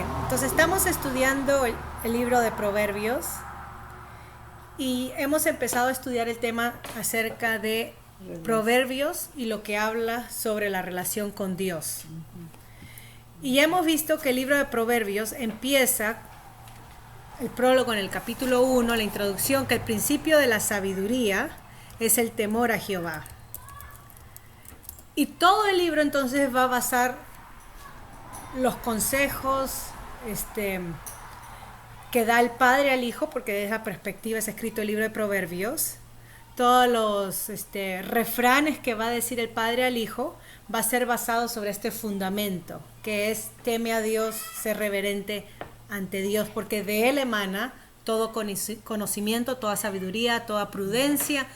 Entonces estamos estudiando el libro de Proverbios y hemos empezado a estudiar el tema acerca de Proverbios y lo que habla sobre la relación con Dios. Y hemos visto que el libro de Proverbios empieza el prólogo en el capítulo 1, la introducción, que el principio de la sabiduría es el temor a Jehová. Y todo el libro entonces va a basar los consejos que da el padre al hijo, porque desde esa perspectiva es escrito el libro de Proverbios. Todos los refranes que va a decir el padre al hijo va a ser basado sobre este fundamento, que es teme a Dios, ser reverente ante Dios, porque de él emana todo conocimiento, toda sabiduría, toda prudencia,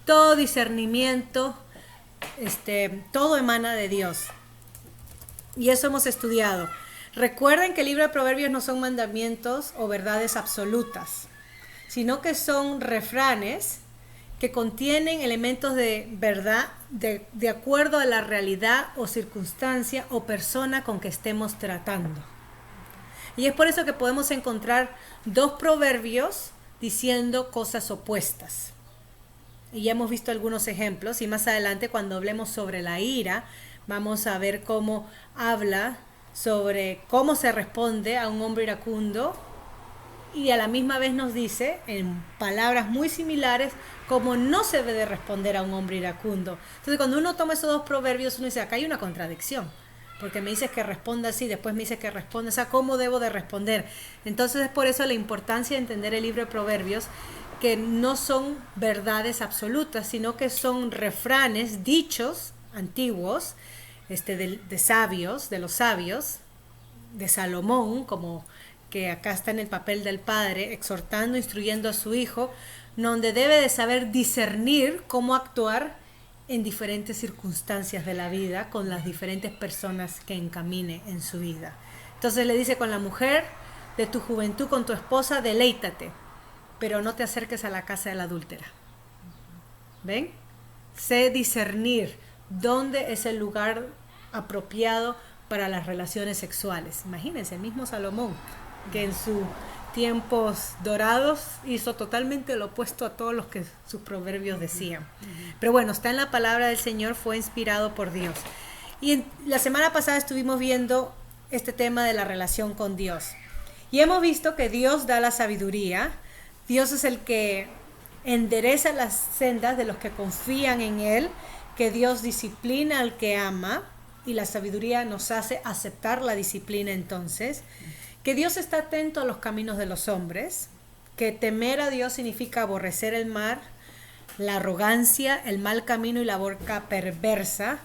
todo discernimiento, todo emana de Dios. Y eso hemos estudiado. Recuerden que el libro de Proverbios no son mandamientos o verdades absolutas, sino que son refranes que contienen elementos de verdad de acuerdo a la realidad o circunstancia o persona con que estemos tratando. Y es por eso que podemos encontrar dos proverbios diciendo cosas opuestas. Y ya hemos visto algunos ejemplos, y más adelante cuando hablemos sobre la ira, vamos a ver cómo habla sobre cómo se responde a un hombre iracundo, y a la misma vez nos dice, en palabras muy similares, cómo no se debe responder a un hombre iracundo. Entonces cuando uno toma esos dos proverbios, uno dice, acá hay una contradicción, porque me dices que responda así, después me dices que responda, o sea, ¿cómo debo de responder? Entonces es por eso la importancia de entender el libro de Proverbios, que no son verdades absolutas, sino que son refranes, dichos antiguos, de sabios, de los sabios, de Salomón, como que acá está en el papel del padre, exhortando, instruyendo a su hijo, donde debe de saber discernir cómo actuar en diferentes circunstancias de la vida, con las diferentes personas que encamine en su vida. Entonces le dice, con la mujer de tu juventud, con tu esposa, deleítate, pero no te acerques a la casa de la adúltera. ¿Ven? Sé discernir dónde es el lugar apropiado para las relaciones sexuales. Imagínense, el mismo Salomón, que en sus tiempos dorados hizo totalmente lo opuesto a todos los que sus proverbios decían. Pero bueno, está en la palabra del Señor, fue inspirado por Dios. Y la semana pasada estuvimos viendo este tema de la relación con Dios. Y hemos visto que Dios da la sabiduría. Dios es el que endereza las sendas de los que confían en Él, que Dios disciplina al que ama, y la sabiduría nos hace aceptar la disciplina entonces, que Dios está atento a los caminos de los hombres, que temer a Dios significa aborrecer el mal, la arrogancia, el mal camino y la boca perversa,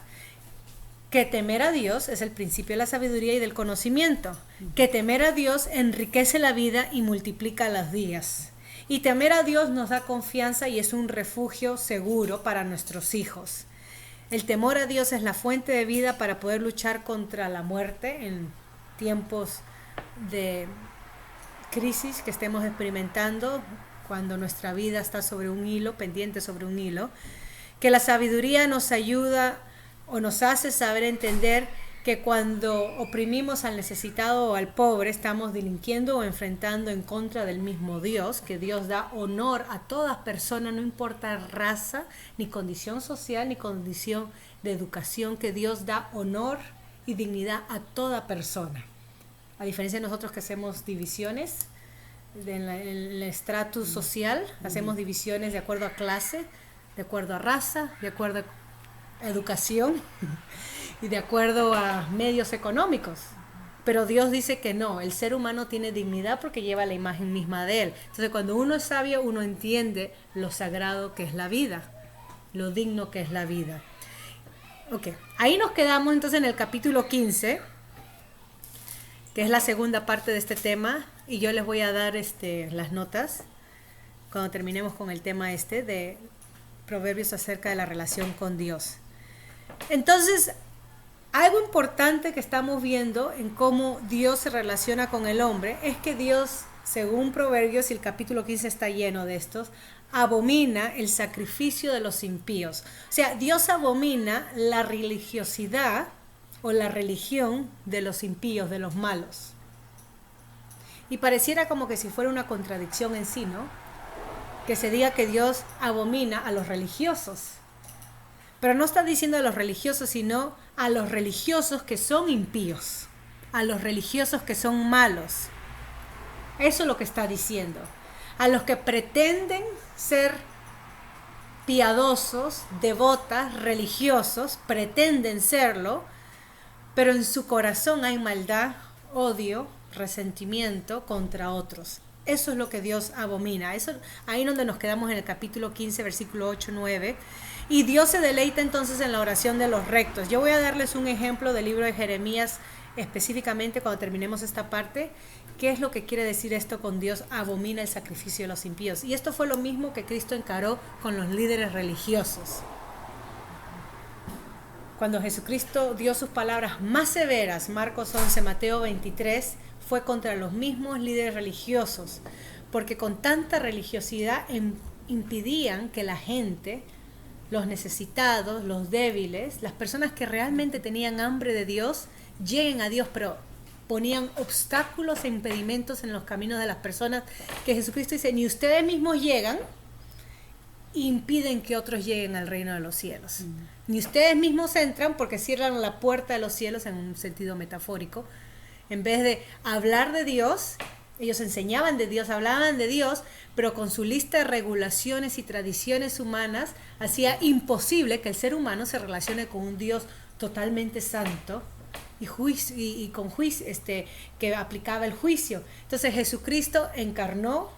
que temer a Dios es el principio de la sabiduría y del conocimiento, que temer a Dios enriquece la vida y multiplica los días. Y temer a Dios nos da confianza y es un refugio seguro para nuestros hijos. El temor a Dios es la fuente de vida para poder luchar contra la muerte en tiempos de crisis que estemos experimentando, cuando nuestra vida está sobre un hilo, pendiente sobre un hilo. Que la sabiduría nos ayuda o nos hace saber entender que cuando oprimimos al necesitado o al pobre, estamos delinquiendo o enfrentando en contra del mismo Dios, que Dios da honor a todas personas, no importa raza, ni condición social, ni condición de educación, que Dios da honor y dignidad a toda persona. A diferencia de nosotros que hacemos divisiones en el estratus social, hacemos divisiones de acuerdo a clase, de acuerdo a raza, de acuerdo a educación y de acuerdo a medios económicos. Pero Dios dice que no, el ser humano tiene dignidad porque lleva la imagen misma de Él. Entonces cuando uno es sabio, uno entiende lo sagrado que es la vida, lo digno que es la vida. Ok, ahí nos quedamos entonces en el capítulo 15, que es la segunda parte de este tema, y yo les voy a dar las notas cuando terminemos con el tema de Proverbios acerca de la relación con Dios. Entonces, algo importante que estamos viendo en cómo Dios se relaciona con el hombre es que Dios, según Proverbios, y el capítulo 15 está lleno de estos, abomina el sacrificio de los impíos. O sea, Dios abomina la religiosidad o la religión de los impíos, de los malos. Y pareciera como que si fuera una contradicción en sí, ¿no? Que se diga que Dios abomina a los religiosos. Pero no está diciendo a los religiosos, sino a los religiosos que son impíos, a los religiosos que son malos. Eso es lo que está diciendo. A los que pretenden ser piadosos, devotas, religiosos, pretenden serlo, pero en su corazón hay maldad, odio, resentimiento contra otros. Eso es lo que Dios abomina. Eso, ahí donde nos quedamos en el capítulo 15, versículo 8, 9. Y Dios se deleita entonces en la oración de los rectos. Yo voy a darles un ejemplo del libro de Jeremías, específicamente cuando terminemos esta parte. ¿Qué es lo que quiere decir esto con Dios abomina el sacrificio de los impíos? Y esto fue lo mismo que Cristo encaró con los líderes religiosos. Cuando Jesucristo dio sus palabras más severas, Marcos 11, Mateo 23, fue contra los mismos líderes religiosos, porque con tanta religiosidad impidían que la gente, los necesitados, los débiles, las personas que realmente tenían hambre de Dios, lleguen a Dios, pero ponían obstáculos e impedimentos en los caminos de las personas, que Jesucristo dice, ni ustedes mismos llegan, impiden que otros lleguen al reino de los cielos. Ni ustedes mismos entran porque cierran la puerta de los cielos en un sentido metafórico. En vez de hablar de Dios, ellos enseñaban de Dios, hablaban de Dios, pero con su lista de regulaciones y tradiciones humanas hacía imposible que el ser humano se relacione con un Dios totalmente santo y con juicio, que aplicaba el juicio. Entonces Jesucristo encarnó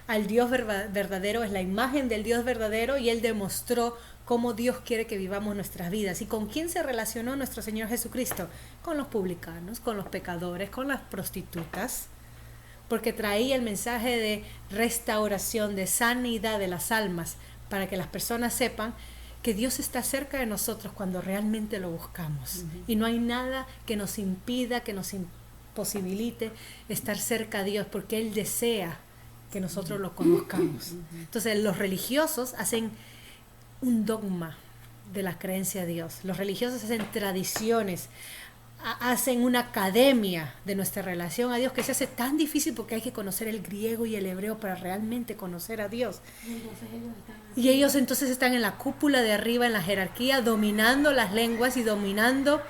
al Dios verdadero, es la imagen del Dios verdadero, y Él demostró cómo Dios quiere que vivamos nuestras vidas. ¿Y con quién se relacionó nuestro Señor Jesucristo? Con los publicanos, con los pecadores, con las prostitutas, porque traía el mensaje de restauración, de sanidad de las almas, para que las personas sepan que Dios está cerca de nosotros cuando realmente lo buscamos. Y no hay nada que nos impida, que nos imposibilite estar cerca a Dios, porque Él desea que nosotros lo conozcamos. Entonces los religiosos hacen un dogma de la creencia a Dios. Los religiosos hacen tradiciones, hacen una academia de nuestra relación a Dios, que se hace tan difícil porque hay que conocer el griego y el hebreo para realmente conocer a Dios. Y ellos entonces están en la cúpula de arriba, en la jerarquía, dominando las lenguas y dominando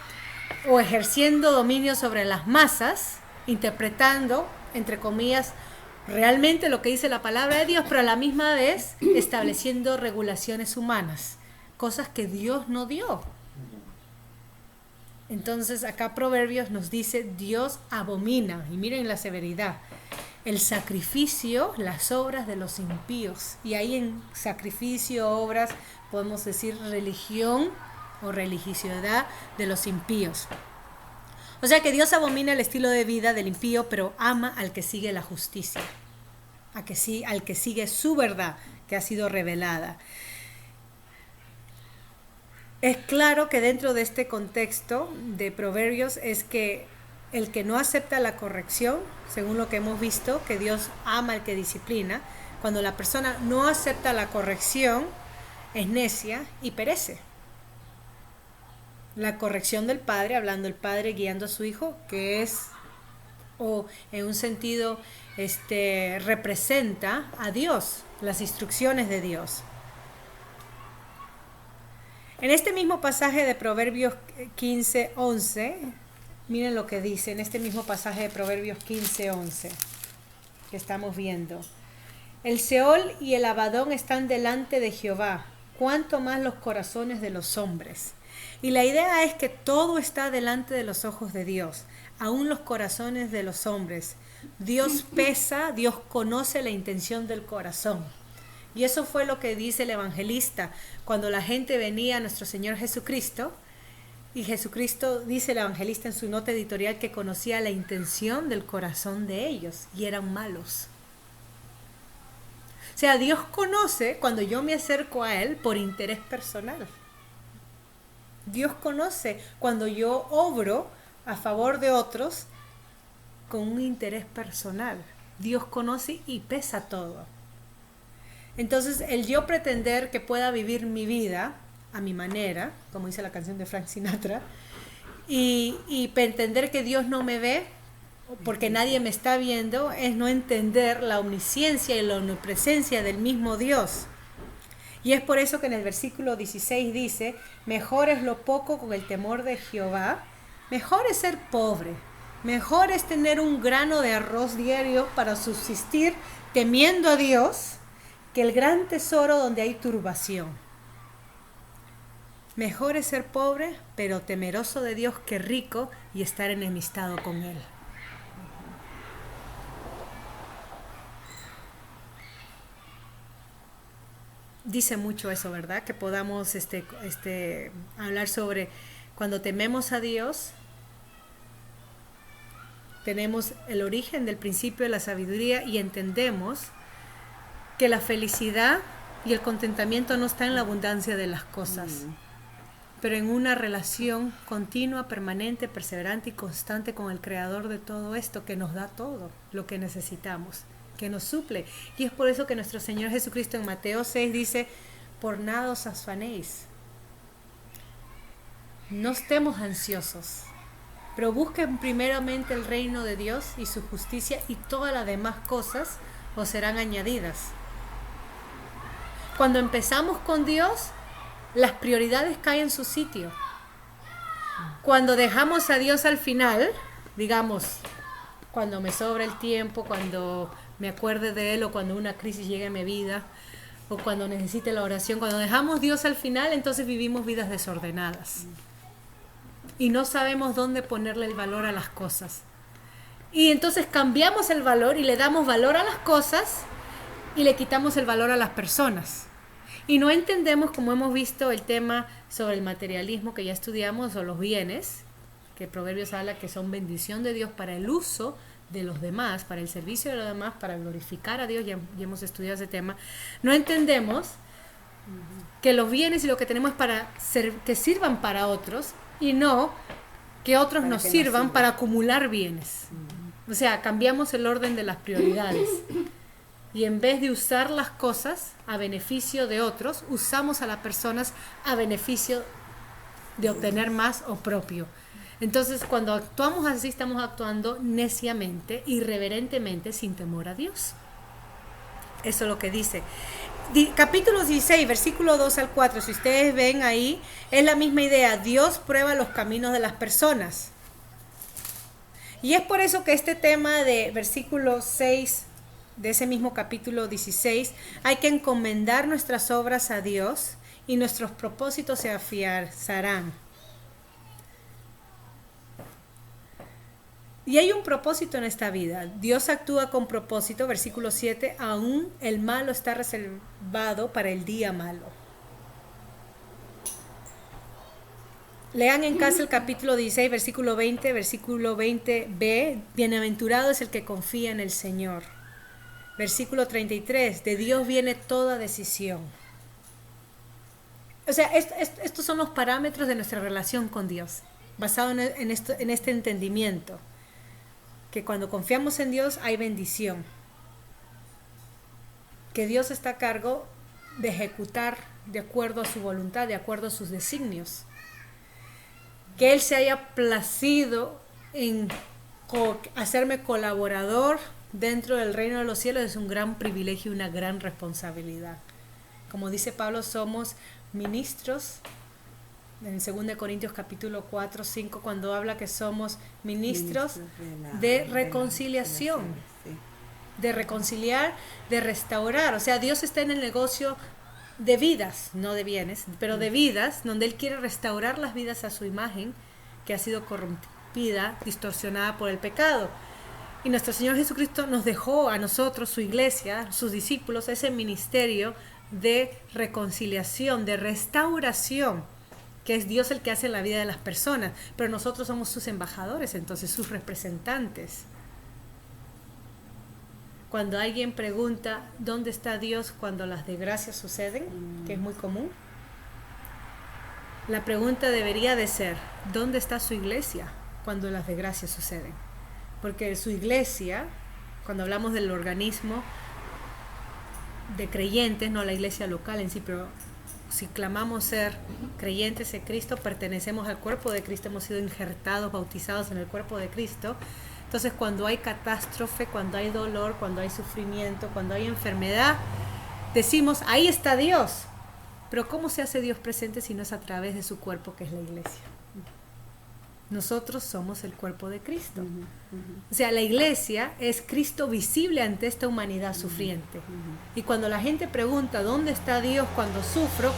o ejerciendo dominio sobre las masas, interpretando, entre comillas, realmente lo que dice la palabra de Dios, pero a la misma vez estableciendo regulaciones humanas, cosas que Dios no dio. Entonces acá Proverbios nos dice, Dios abomina, y miren la severidad, el sacrificio, las obras de los impíos. Y ahí en sacrificio, obras, podemos decir religión o religiosidad de los impíos. O sea que Dios abomina el estilo de vida del impío, pero ama al que sigue la justicia, al que sigue su verdad que ha sido revelada. Es claro que dentro de este contexto de Proverbios es que el que no acepta la corrección, según lo que hemos visto, que Dios ama al que disciplina, cuando la persona no acepta la corrección, es necia y perece. La corrección del padre, hablando el padre guiando a su hijo, que es, o en un sentido, representa a Dios, las instrucciones de Dios. En este mismo pasaje de Proverbios 15, 11, miren lo que dice, en este mismo pasaje de Proverbios 15, 11, que estamos viendo. El Seol y el Abadón están delante de Jehová, cuanto más los corazones de los hombres. Y la idea es que todo está delante de los ojos de Dios, aún los corazones de los hombres. Dios pesa, Dios conoce la intención del corazón. Y eso fue lo que dice el evangelista cuando la gente venía a nuestro Señor Jesucristo. Y Jesucristo, dice el evangelista en su nota editorial, que conocía la intención del corazón de ellos y eran malos. O sea, Dios conoce cuando yo me acerco a Él por interés personal. Dios conoce cuando yo obro a favor de otros con un interés personal. Dios conoce y pesa todo. Entonces, el yo pretender que pueda vivir mi vida a mi manera, como dice la canción de Frank Sinatra, y pretender que Dios no me ve, porque nadie me está viendo, es no entender la omnisciencia y la omnipresencia del mismo Dios. Y es por eso que en el versículo 16 dice, mejor es lo poco con el temor de Jehová, mejor es ser pobre, mejor es tener un grano de arroz diario para subsistir temiendo a Dios, que el gran tesoro donde hay turbación. Mejor es ser pobre, pero temeroso de Dios, que rico y estar enemistado con Él. Dice mucho eso, ¿verdad? Que podamos hablar sobre cuando tememos a Dios, tenemos el origen del principio de la sabiduría y entendemos que la felicidad y el contentamiento no está en la abundancia de las cosas, pero en una relación continua, permanente, perseverante y constante con el Creador de todo esto, que nos da todo lo que necesitamos, que nos suple. Y es por eso que nuestro Señor Jesucristo en Mateo 6 dice, por nada os afanéis, no estemos ansiosos, pero busquen primeramente el reino de Dios y su justicia, y todas las demás cosas os serán añadidas. Cuando empezamos con Dios, las prioridades caen en su sitio. Cuando dejamos a Dios al final, digamos, cuando me sobra el tiempo, cuando me acuerde de Él, o cuando una crisis llegue a mi vida, o cuando necesite la oración, cuando dejamos a Dios al final, entonces vivimos vidas desordenadas. Y no sabemos dónde ponerle el valor a las cosas. Y entonces cambiamos el valor y le damos valor a las cosas y le quitamos el valor a las personas. Y no entendemos, como hemos visto, el tema sobre el materialismo que ya estudiamos, o los bienes, que Proverbios habla que son bendición de Dios para el uso de los demás, para el servicio de los demás, para glorificar a Dios. Ya hemos estudiado ese tema. No entendemos que los bienes y lo que tenemos es para que sirvan para otros, y no que otros nos sirvan para acumular bienes. O sea, cambiamos el orden de las prioridades. Y en vez de usar las cosas a beneficio de otros, usamos a las personas a beneficio de obtener más o propio. Entonces, cuando actuamos así, estamos actuando neciamente, irreverentemente, sin temor a Dios. Eso es lo que dice. Capítulo 16, versículo 2 al 4, si ustedes ven ahí, es la misma idea. Dios prueba los caminos de las personas. Y es por eso que este tema de versículo 6, de ese mismo capítulo 16, hay que encomendar nuestras obras a Dios y nuestros propósitos se afianzarán. Y hay un propósito en esta vida. Dios actúa con propósito, versículo 7, aún el malo está reservado para el día malo. Lean en casa el capítulo 16, versículo 20b, bienaventurado es el que confía en el Señor. Versículo 33, de Dios viene toda decisión. O sea, estos son los parámetros de nuestra relación con Dios, basado en este entendimiento, que cuando confiamos en Dios hay bendición, que Dios está a cargo de ejecutar de acuerdo a su voluntad, de acuerdo a sus designios, que Él se haya placido en hacerme colaborador dentro del reino de los cielos es un gran privilegio y una gran responsabilidad. Como dice Pablo, somos ministros, en 2 Corintios capítulo 4, 5, cuando habla que somos ministros de reconciliación, de reconciliar, de restaurar. O sea, Dios está en el negocio de vidas, no de bienes, pero de vidas, donde Él quiere restaurar las vidas a su imagen, que ha sido corrompida, distorsionada por el pecado. Y nuestro Señor Jesucristo nos dejó a nosotros, su iglesia, sus discípulos, ese ministerio de reconciliación, de restauración, que es Dios el que hace en la vida de las personas, pero nosotros somos sus embajadores, entonces sus representantes. Cuando alguien pregunta ¿dónde está Dios cuando las desgracias suceden?, que es muy común, la pregunta debería de ser ¿dónde está su iglesia cuando las desgracias suceden? Porque su iglesia, cuando hablamos del organismo de creyentes, no la iglesia local en sí, pero si clamamos ser creyentes en Cristo, pertenecemos al cuerpo de Cristo, hemos sido injertados, bautizados en el cuerpo de Cristo. Entonces cuando hay catástrofe, cuando hay dolor, cuando hay sufrimiento, cuando hay enfermedad, decimos, ahí está Dios. Pero ¿cómo se hace Dios presente si no es a través de su cuerpo, que es la iglesia? Nosotros somos el cuerpo de Cristo. O sea, la iglesia es Cristo visible ante esta humanidad sufriente. Y cuando la gente pregunta, ¿dónde está Dios cuando sufro?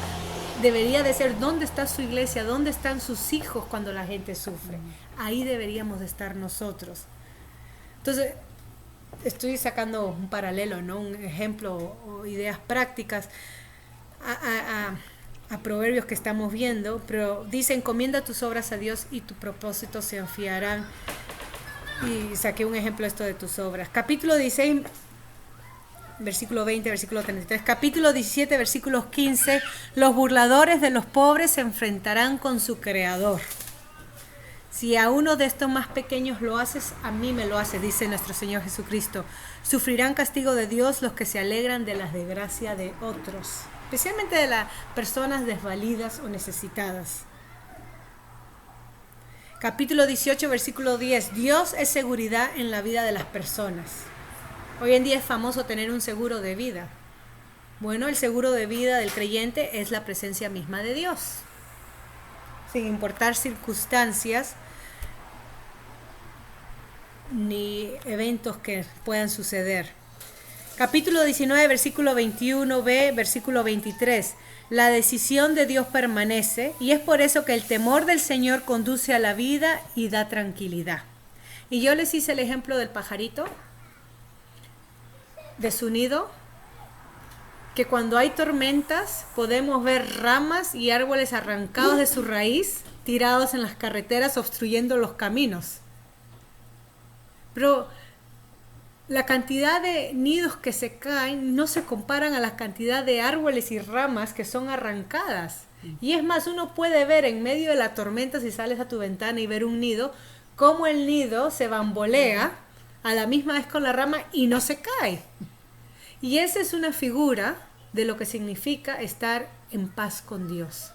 Debería de ser, ¿dónde está su iglesia? ¿Dónde están sus hijos cuando la gente sufre? Ahí deberíamos de estar nosotros. Entonces, estoy sacando un paralelo, ¿no? Un ejemplo o ideas prácticas a proverbios que estamos viendo, pero dice, encomienda tus obras a Dios y tus propósitos se fiarán. Y saqué un ejemplo de esto de tus obras. Capítulo 16, versículo 20, versículo 33. Capítulo 17, versículos 15. Los burladores de los pobres se enfrentarán con su Creador. Si a uno de estos más pequeños lo haces, a mí me lo haces, dice nuestro Señor Jesucristo. Sufrirán castigo de Dios los que se alegran de las desgracias de otros, especialmente de las personas desvalidas o necesitadas. Capítulo 18, versículo 10. Dios es seguridad en la vida de las personas. Hoy en día es famoso tener un seguro de vida. Bueno, el seguro de vida del creyente es la presencia misma de Dios. Sin importar circunstancias ni eventos que puedan suceder. Capítulo 19, versículo 21b, versículo 23. La decisión de Dios permanece y es por eso que el temor del Señor conduce a la vida y da tranquilidad. Y yo les hice el ejemplo del pajarito, de su nido, que cuando hay tormentas podemos ver ramas y árboles arrancados de su raíz, tirados en las carreteras, obstruyendo los caminos. Pero la cantidad de nidos que se caen no se comparan a la cantidad de árboles y ramas que son arrancadas. Y es más, uno puede ver en medio de la tormenta, si sales a tu ventana y ver un nido, cómo el nido se bambolea a la misma vez con la rama y no se cae. Y esa es una figura de lo que significa estar en paz con Dios.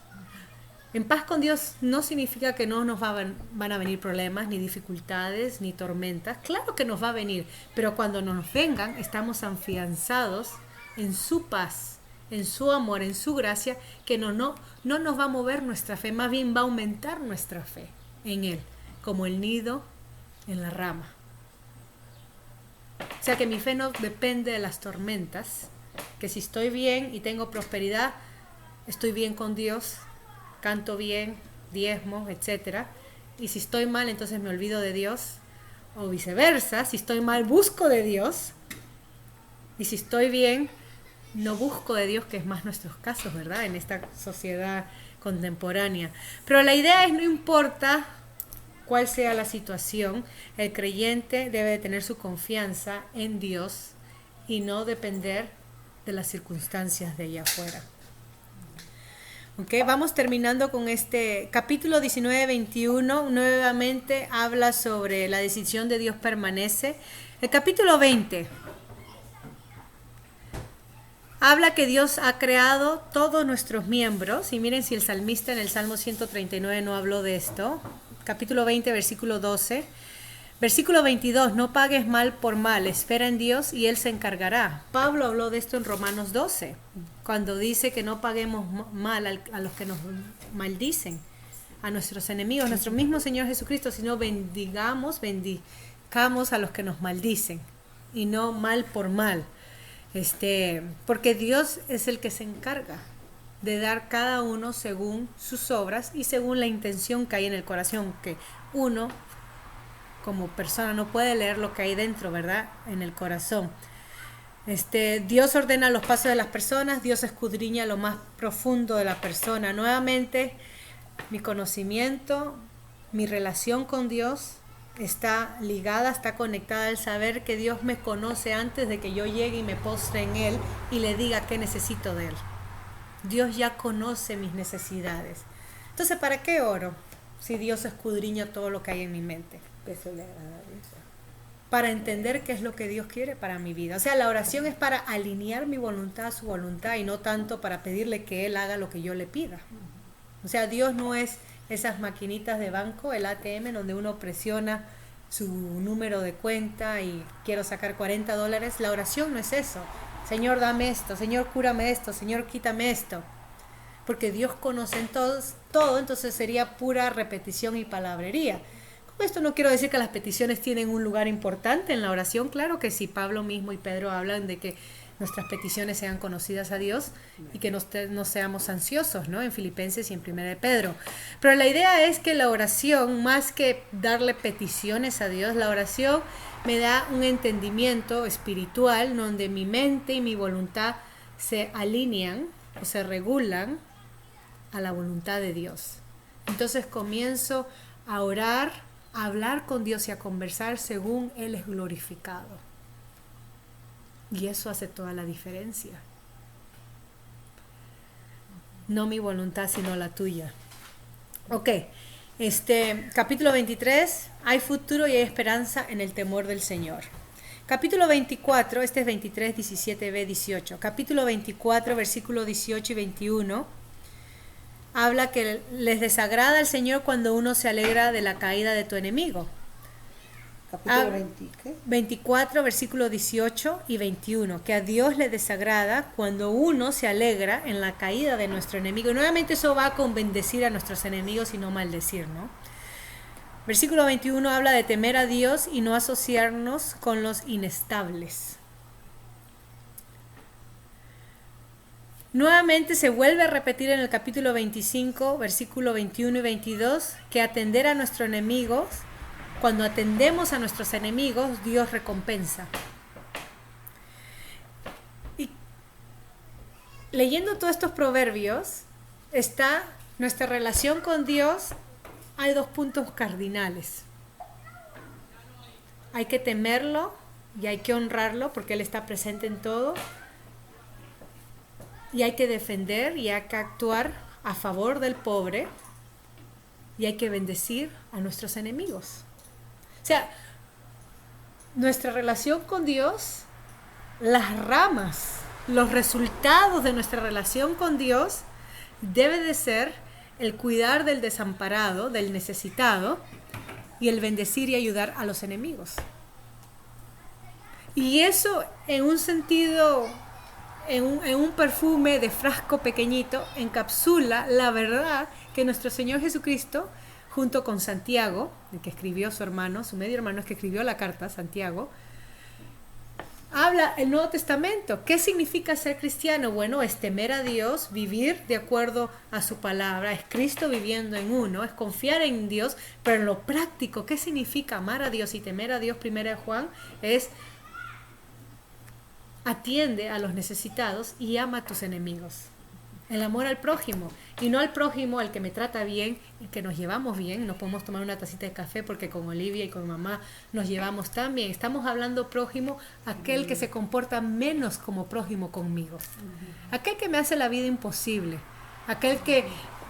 En paz con Dios no significa que no nos van a venir problemas, ni dificultades, ni tormentas. Claro que nos va a venir, pero cuando nos vengan, estamos afianzados en su paz, en su amor, en su gracia, que no nos va a mover nuestra fe, más bien va a aumentar nuestra fe en Él, como el nido en la rama. O sea que mi fe no depende de las tormentas, que si estoy bien y tengo prosperidad, estoy bien con Dios, canto bien, diezmo, etc. Y si estoy mal, entonces me olvido de Dios. O viceversa, si estoy mal, busco de Dios. Y si estoy bien, no busco de Dios, que es más nuestros casos, ¿verdad? En esta sociedad contemporánea. Pero la idea es, no importa cuál sea la situación, el creyente debe de tener su confianza en Dios y no depender de las circunstancias de allá afuera. Okay, vamos terminando con este capítulo 19-21. Nuevamente habla sobre la decisión de Dios permanece. El capítulo 20 habla que Dios ha creado todos nuestros miembros. Y miren si el salmista en el Salmo 139 no habló de esto. Capítulo 20, versículo 12. Versículo 22, no pagues mal por mal, espera en Dios y Él se encargará. Pablo habló de esto en Romanos 12, cuando dice que no paguemos mal a los que nos maldicen, a nuestros enemigos, nuestro mismo Señor Jesucristo, sino bendicamos a los que nos maldicen y no mal por mal. Porque Dios es el que se encarga de dar cada uno según sus obras y según la intención que hay en el corazón, que uno como persona no puede leer lo que hay dentro, ¿verdad? En el corazón. Dios ordena los pasos de las personas, Dios escudriña lo más profundo de la persona. Nuevamente, mi conocimiento, mi relación con Dios está ligada, está conectada al saber que Dios me conoce antes de que yo llegue y me postre en Él y le diga qué necesito de Él. Dios ya conoce mis necesidades. Entonces, ¿para qué oro si Dios escudriña todo lo que hay en mi mente? Eso le agrada a Dios. Para entender qué es lo que Dios quiere para mi vida. O sea, la oración es para alinear mi voluntad a su voluntad y no tanto para pedirle que Él haga lo que yo le pida. O sea, Dios no es esas maquinitas de banco, el ATM, donde uno presiona su número de cuenta y quiero sacar $40. La oración no es eso. Señor, dame esto. Señor, cúrame esto. Señor, quítame esto. Porque Dios conoce en todo, entonces sería pura repetición y palabrería. Con esto no quiero decir que las peticiones tienen un lugar importante en la oración. Claro que sí, Pablo mismo y Pedro hablan de que nuestras peticiones sean conocidas a Dios y que no seamos ansiosos, ¿no? En Filipenses y en 1 de Pedro. Pero la idea es que la oración, más que darle peticiones a Dios, la oración me da un entendimiento espiritual donde mi mente y mi voluntad se alinean o se regulan a la voluntad de Dios. Entonces comienzo a orar, a hablar con Dios y a conversar según Él es glorificado. Y eso hace toda la diferencia. No mi voluntad, sino la tuya. Ok, capítulo 23, hay futuro y hay esperanza en el temor del Señor. Capítulo 24, este es 23, 17b, 18. Capítulo 24, versículo 18 y 21, habla que les desagrada al Señor cuando uno se alegra de la caída de tu enemigo. Capítulo 20, ¿qué? 24, versículo 18 y 21, que a Dios le desagrada cuando uno se alegra en la caída de nuestro enemigo. Y nuevamente eso va con bendecir a nuestros enemigos y no maldecir, ¿no? Versículo 21 habla de temer a Dios y no asociarnos con los inestables. Nuevamente se vuelve a repetir en el capítulo 25, versículo 21 y 22, que atender a nuestros enemigos, cuando atendemos a nuestros enemigos, Dios recompensa. Y leyendo todos estos proverbios, está nuestra relación con Dios. Hay dos puntos cardinales. Hay que temerlo y hay que honrarlo porque Él está presente en todo. Y hay que defender y hay que actuar a favor del pobre. Y hay que bendecir a nuestros enemigos. O sea, nuestra relación con Dios, las ramas, los resultados de nuestra relación con Dios debe de ser el cuidar del desamparado, del necesitado, y el bendecir y ayudar a los enemigos. Y eso en un sentido, en un perfume de frasco pequeñito, encapsula la verdad que nuestro Señor Jesucristo, junto con Santiago, el que escribió su hermano, su medio hermano, es que escribió la carta, Santiago, habla el Nuevo Testamento. ¿Qué significa ser cristiano? Bueno, es temer a Dios, vivir de acuerdo a su palabra, es Cristo viviendo en uno, es confiar en Dios, pero en lo práctico, ¿qué significa amar a Dios y temer a Dios? 1 Juan es atiende a los necesitados y ama a tus enemigos. El amor al prójimo, y no al prójimo al que me trata bien y que nos llevamos bien. No podemos tomar una tacita de café porque con Olivia y con mamá nos llevamos tan bien. Estamos hablando prójimo, aquel que se comporta menos como prójimo conmigo, aquel que me hace la vida imposible, aquel que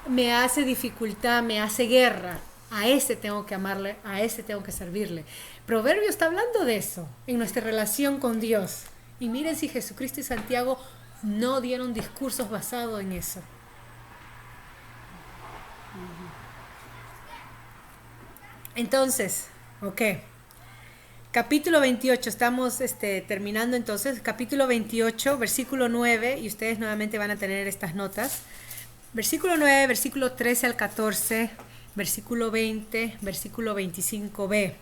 me hace dificultad, me hace guerra. A ese tengo que amarle, a ese tengo que servirle. Proverbio está hablando de eso en nuestra relación con Dios. Y miren si Jesucristo y Santiago no dieron discursos basados en eso. Entonces, ok. Capítulo 28, estamos terminando entonces. Capítulo 28, versículo 9, y ustedes nuevamente van a tener estas notas. Versículo 9, versículo 13 al 14, versículo 20, versículo 25b.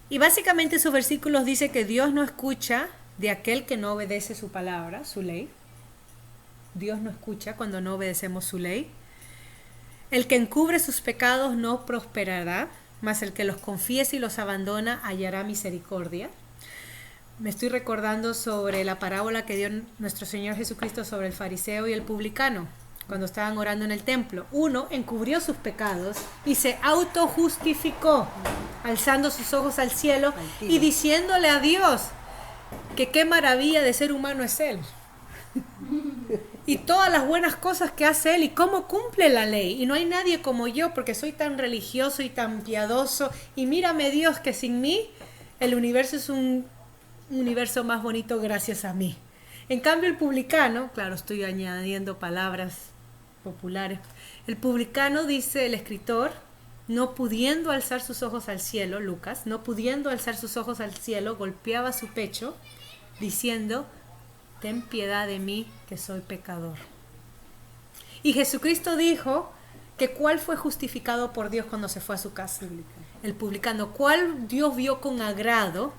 Y básicamente esos versículos dice que Dios no escucha de aquel que no obedece su palabra, su ley. Dios no escucha cuando no obedecemos su ley. El que encubre sus pecados no prosperará, mas el que los confiese y los abandona hallará misericordia. Me estoy recordando sobre la parábola que dio nuestro Señor Jesucristo sobre el fariseo y el publicano, cuando estaban orando en el templo. Uno encubrió sus pecados y se autojustificó, alzando sus ojos al cielo y diciéndole a Dios que qué maravilla de ser humano es Él. Y todas las buenas cosas que hace Él y cómo cumple la ley. Y no hay nadie como yo porque soy tan religioso y tan piadoso. Y mírame Dios que sin mí el universo es un universo más bonito gracias a mí. En cambio el publicano, claro, estoy añadiendo palabras populares. El publicano, dice el escritor, no pudiendo alzar sus ojos al cielo, Lucas, no pudiendo alzar sus ojos al cielo, golpeaba su pecho, diciendo, ten piedad de mí, que soy pecador. Y Jesucristo dijo que ¿cuál fue justificado por Dios cuando se fue a su casa? El publicano. ¿Cuál Dios vio con agrado?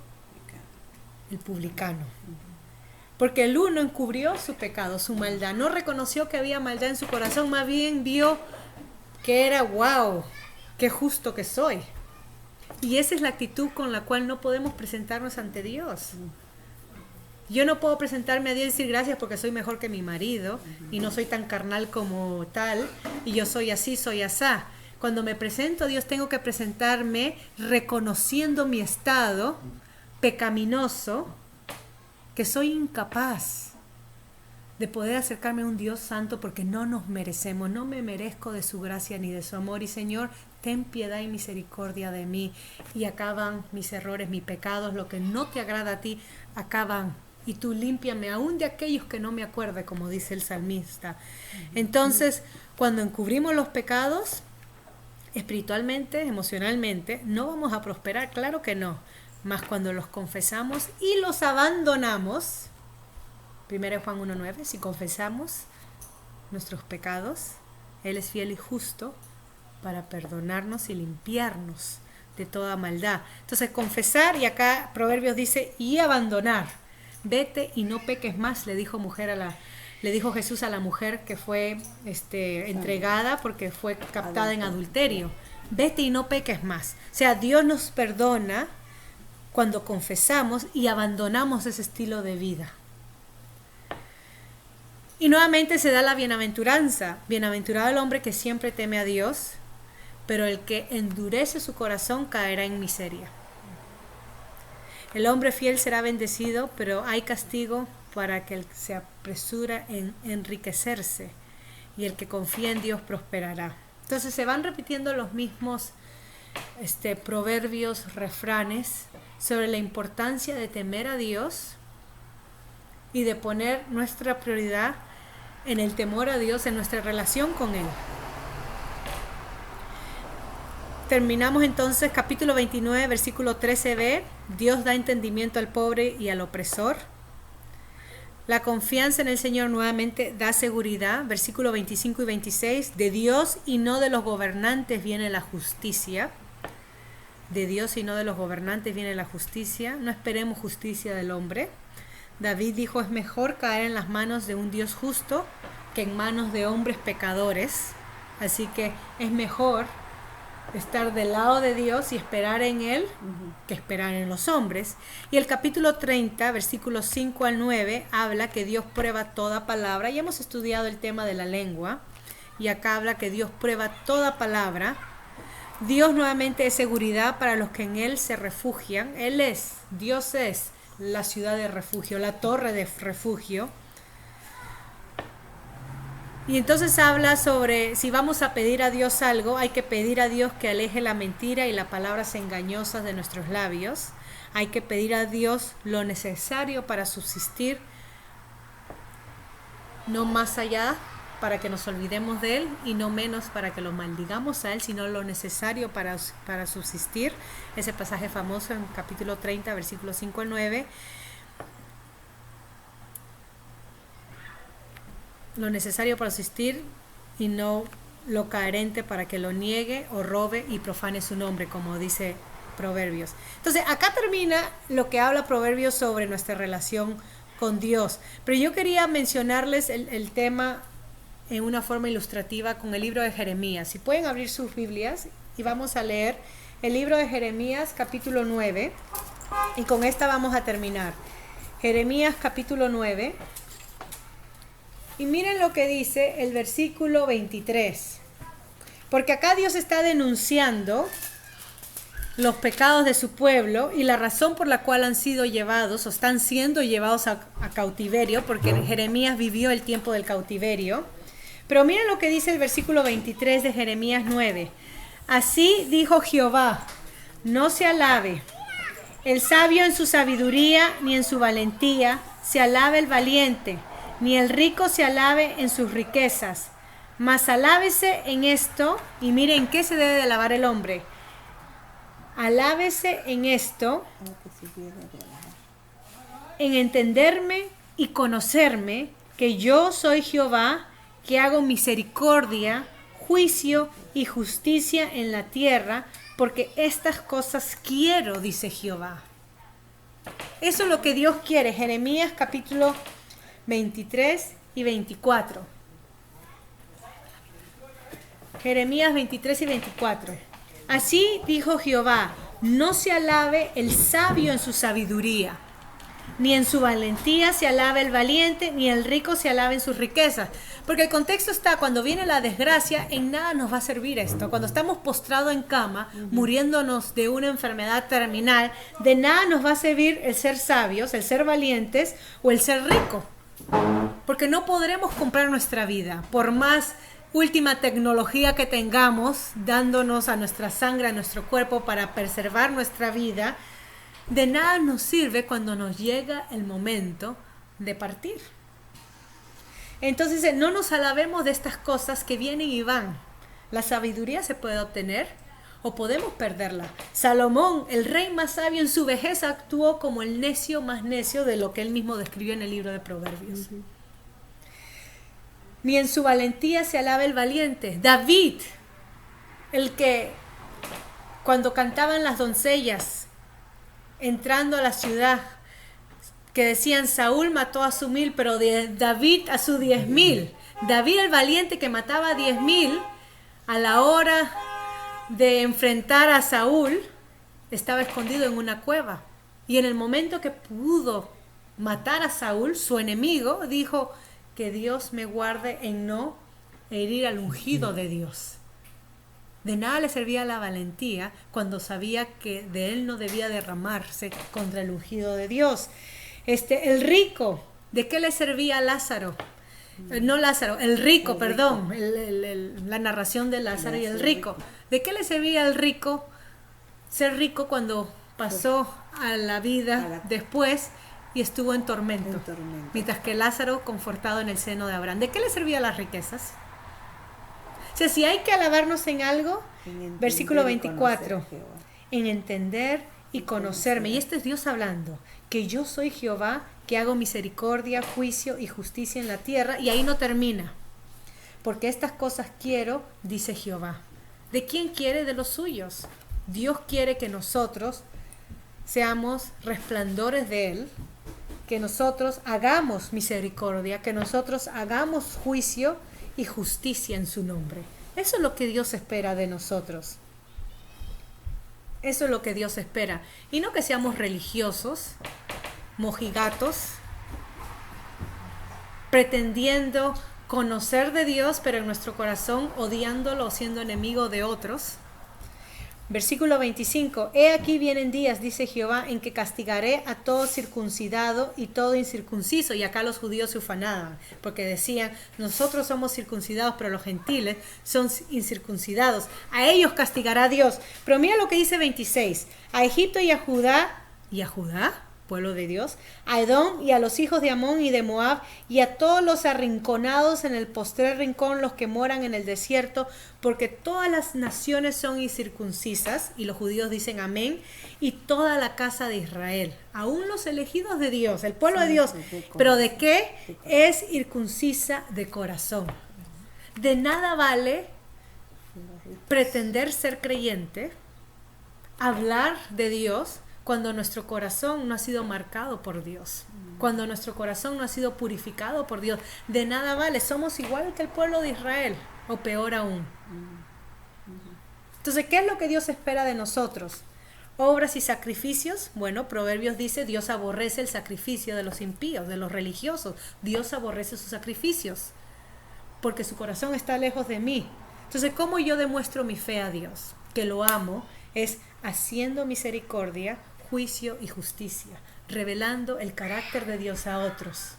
El publicano. Porque el uno encubrió su pecado, su maldad. No reconoció que había maldad en su corazón, más bien vio que era, wow, qué justo que soy. Y esa es la actitud con la cual no podemos presentarnos ante Dios. Yo no puedo presentarme a Dios y decir gracias porque soy mejor que mi marido y no soy tan carnal como tal y yo soy así, soy asá. Cuando me presento a Dios tengo que presentarme reconociendo mi estado pecaminoso, que soy incapaz de poder acercarme a un Dios santo porque no nos merecemos, no me merezco de su gracia ni de su amor. Y Señor, ten piedad y misericordia de mí. Y acaban mis errores, mis pecados, lo que no te agrada a ti, acaban. Y tú límpiame aún de aquellos que no me acuerde, como dice el salmista. Entonces, cuando encubrimos los pecados, espiritualmente, emocionalmente, no vamos a prosperar, claro que no. Mas cuando los confesamos y los abandonamos, 1 Juan 1:9, si confesamos nuestros pecados, Él es fiel y justo para perdonarnos y limpiarnos de toda maldad. Entonces, confesar, y acá Proverbios dice, y abandonar. Vete y no peques más, le dijo Jesús a la mujer que fue entregada porque fue captada en adulterio. Vete y no peques más. O sea, Dios nos perdona cuando confesamos y abandonamos ese estilo de vida. Y nuevamente se da la bienaventuranza. Bienaventurado el hombre que siempre teme a Dios, pero el que endurece su corazón caerá en miseria. El hombre fiel será bendecido, pero hay castigo para que el que se apresura en enriquecerse, y el que confía en Dios prosperará. Entonces se van repitiendo los mismos proverbios, refranes sobre la importancia de temer a Dios y de poner nuestra prioridad en el temor a Dios, en nuestra relación con Él. Terminamos entonces capítulo 29, versículo 13b. Dios da entendimiento al pobre y al opresor. La confianza en el Señor nuevamente da seguridad. Versículo 25 y 26. De Dios y no de los gobernantes viene la justicia. De Dios y no de los gobernantes viene la justicia. No esperemos justicia del hombre. David dijo, es mejor caer en las manos de un Dios justo que en manos de hombres pecadores. Así que es mejor estar del lado de Dios y esperar en Él que esperar en los hombres. Y el capítulo 30, versículos 5 al 9, habla que Dios prueba toda palabra. Ya hemos estudiado el tema de la lengua y acá habla que Dios prueba toda palabra. Dios nuevamente es seguridad para los que en Él se refugian. Dios es la ciudad de refugio, la torre de refugio. Y entonces habla sobre si vamos a pedir a Dios algo, hay que pedir a Dios que aleje la mentira y las palabras engañosas de nuestros labios. Hay que pedir a Dios lo necesario para subsistir, no más allá para que nos olvidemos de Él y no menos para que lo maldigamos a Él, sino lo necesario para subsistir. Ese pasaje famoso en capítulo 30, versículos 5 al 9. Lo necesario para subsistir y no lo carente para que lo niegue o robe y profane su nombre, como dice Proverbios. Entonces, acá termina lo que habla Proverbios sobre nuestra relación con Dios. Pero yo quería mencionarles el tema en una forma ilustrativa con el libro de Jeremías. Si pueden abrir sus Biblias y vamos a leer el libro de Jeremías, capítulo 9. Y con esta vamos a terminar. Jeremías, capítulo 9. Y miren lo que dice el versículo 23. Porque acá Dios está denunciando los pecados de su pueblo y la razón por la cual han sido llevados o están siendo llevados a cautiverio, porque Jeremías vivió el tiempo del cautiverio. Pero miren lo que dice el versículo 23 de Jeremías 9. Así dijo Jehová, no se alabe el sabio en su sabiduría ni en su valentía, se alabe el valiente, ni el rico se alabe en sus riquezas, Mas alábese en esto, y miren en qué se debe de alabar el hombre. Alábese en esto, en entenderme y conocerme, que yo soy Jehová, que hago misericordia, juicio y justicia en la tierra, porque estas cosas quiero, dice Jehová. Eso es lo que Dios quiere. Jeremías capítulo 23 y 24. Jeremías 23 y 24. Así dijo Jehová, no se alabe el sabio en su sabiduría, ni en su valentía se alabe el valiente, ni el rico se alabe en sus riquezas. Porque el contexto está, cuando viene la desgracia, en nada nos va a servir esto. Cuando estamos postrados en cama, muriéndonos de una enfermedad terminal, de nada nos va a servir el ser sabios, el ser valientes o el ser rico. Porque no podremos comprar nuestra vida, por más última tecnología que tengamos, dándonos a nuestra sangre, a nuestro cuerpo para preservar nuestra vida. De nada nos sirve cuando nos llega el momento de partir. Entonces no nos alabemos de estas cosas que vienen y van. La sabiduría se puede obtener o podemos perderla. Salomón, el rey más sabio, en su vejez actuó como el necio más necio, de lo que él mismo describió en el libro de Proverbios. Ni en su valentía se alaba el valiente. David, el que cuando cantaban las doncellas entrando a la ciudad, que decían Saúl mató a su 1000, pero David a su 10,000. David, el valiente que mataba a 10,000, a la hora de enfrentar a Saúl, estaba escondido en una cueva. Y en el momento que pudo matar a Saúl, su enemigo, dijo: que Dios me guarde en no herir al ungido de Dios. De nada le servía la valentía cuando sabía que de él no debía derramarse contra el ungido de Dios. El rico, ¿de qué le servía a Lázaro? No Lázaro, el rico, perdón, la narración de Lázaro y el rico. ¿De qué le servía al rico ser rico cuando pasó a la vida después y estuvo en tormento? Mientras que Lázaro confortado en el seno de Abraham. ¿De qué le servían las riquezas? O sea, si hay que alabarnos en algo, versículo 24, en entender y conocerme. Y este es Dios hablando, que yo soy Jehová, que hago misericordia, juicio y justicia en la tierra. Y ahí no termina, porque estas cosas quiero, dice Jehová. ¿De quién quiere? De los suyos. Dios quiere que nosotros seamos resplandores de Él, que nosotros hagamos misericordia, que nosotros hagamos juicio y justicia en su nombre. Eso es lo que Dios espera de nosotros. Eso es lo que Dios espera. Y no que seamos religiosos, mojigatos, pretendiendo conocer de Dios, pero en nuestro corazón odiándolo o siendo enemigo de otros. Versículo 25, he aquí vienen días, dice Jehová, en que castigaré a todo circuncidado y todo incircunciso. Y acá los judíos se ufanaban, porque decían, nosotros somos circuncidados, pero los gentiles son incircuncidados. A ellos castigará Dios. Pero mira lo que dice 26, a Egipto y a Judá, pueblo de Dios, a Edom y a los hijos de Amón y de Moab, y a todos los arrinconados en el postrer rincón, los que moran en el desierto, porque todas las naciones son incircuncisas, y los judíos dicen amén, y toda la casa de Israel, aún los elegidos de Dios, el pueblo de Dios, pero ¿de qué? Es circuncisa de corazón. De nada vale pretender ser creyente, hablar de Dios, cuando nuestro corazón no ha sido marcado por Dios, cuando nuestro corazón no ha sido purificado por Dios. De nada vale, somos igual que el pueblo de Israel, o peor aún. Entonces, ¿qué es lo que Dios espera de nosotros? Obras y sacrificios. Bueno, Proverbios dice, Dios aborrece el sacrificio de los impíos, de los religiosos. Dios aborrece sus sacrificios, porque su corazón está lejos de mí. Entonces, ¿cómo yo demuestro mi fe a Dios? Que lo amo, es haciendo misericordia, juicio y justicia, revelando el carácter de Dios a otros.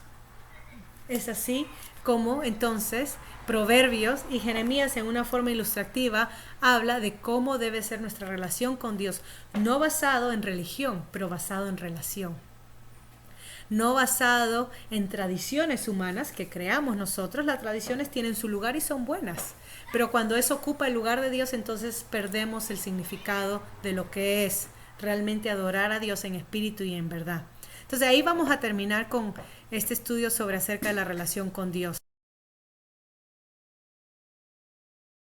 Es así como entonces Proverbios y Jeremías, en una forma ilustrativa, habla de cómo debe ser nuestra relación con Dios, no basado en religión, pero basado en relación. no basado en tradiciones humanas que creamos nosotros. Las tradiciones tienen su lugar y son buenas, pero cuando eso ocupa el lugar de Dios, entonces perdemos el significado de lo que es realmente adorar a Dios en espíritu y en verdad. Entonces ahí vamos a terminar con este estudio sobre acerca de la relación con Dios.